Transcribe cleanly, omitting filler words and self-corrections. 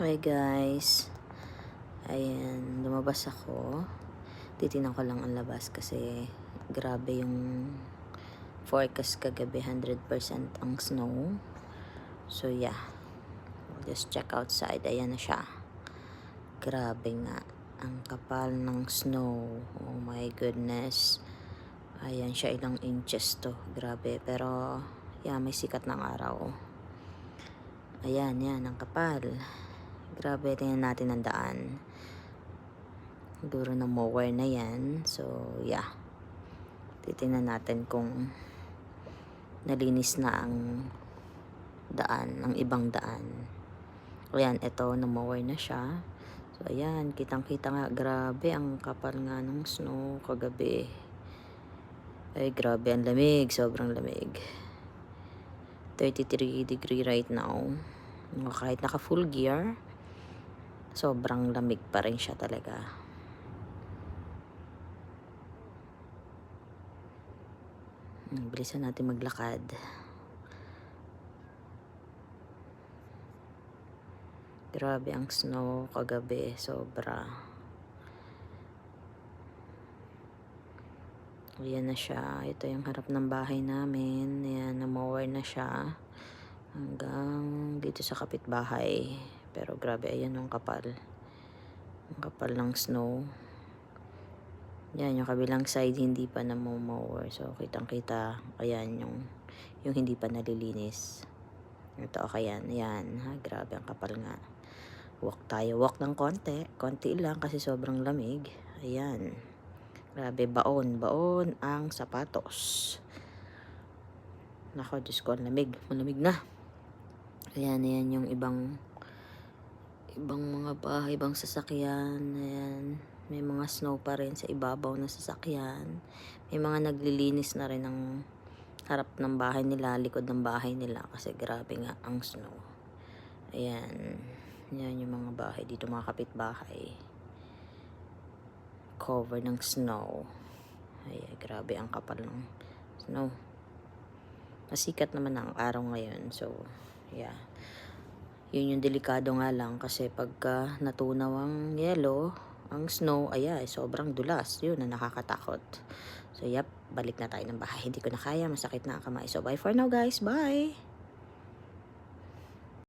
Hi guys, ayan, lumabas ako. Titignan ko lang ang labas kasi grabe yung forecast kagabi, 100% ang snow. So yeah, just check outside. Ayan na siya. Grabe nga, ang kapal ng snow. Oh my goodness. Ayan siya, ilang inches to. Grabe, pero yeah, may sikat ng araw. Ayan, yan, ang kapal. Grabe, tingnan natin ang daan. Duro ng mower na yan. So, yeah. Titingnan natin kung nalinis na ang daan, ang ibang daan. Ayan, ito, na-mower na siya. So, ayan, kitang-kita nga. Grabe, ang kapal nga ng snow kagabi. Ay, grabe, ang lamig. Sobrang lamig. 33 degree right now. Kahit naka full gear, sobrang lamig pa rin siya talaga. Bilisan natin maglakad. Grabe ang snow kagabi, sobra. Ayan na siya. Ito yung harap ng bahay namin. Ayan, na-mower na siya. Hanggang dito sa kapitbahay. Pero grabe, ayan yung kapal. Ang kapal ng snow. Yan, yung kabilang side hindi pa na-mower. So, kitang-kita. Ayan, yung hindi pa nalilinis. Ito, ayan. Ayan, ha, grabe ang kapal nga. Walk tayo. Walk ng konti. Konti lang kasi sobrang lamig. Ayan. Grabe, baon ang sapatos. Nako, Diyos ko, lamig. Malamig na. Ayan, ayan yung ibang mga bahay, ibang sasakyan. Ayan. May mga snow pa rin sa ibabaw na sasakyan. May mga naglilinis na rin ng harap ng bahay nila, likod ng bahay nila. Kasi grabe nga ang snow. Ayan. Ayan yung mga bahay dito, mga kapitbahay. Cover ng snow. Ay, grabe ang kapal ng snow. Masikat naman ang araw ngayon. So, yeah. Yun yung delikado nga lang kasi pagka natunaw ang yellow, ang snow, ay sobrang dulas. Yun na nakakatakot. So, yep, balik na tayo ng bahay. Hindi ko na kaya. Masakit na ang kamay. So, bye for now guys. Bye!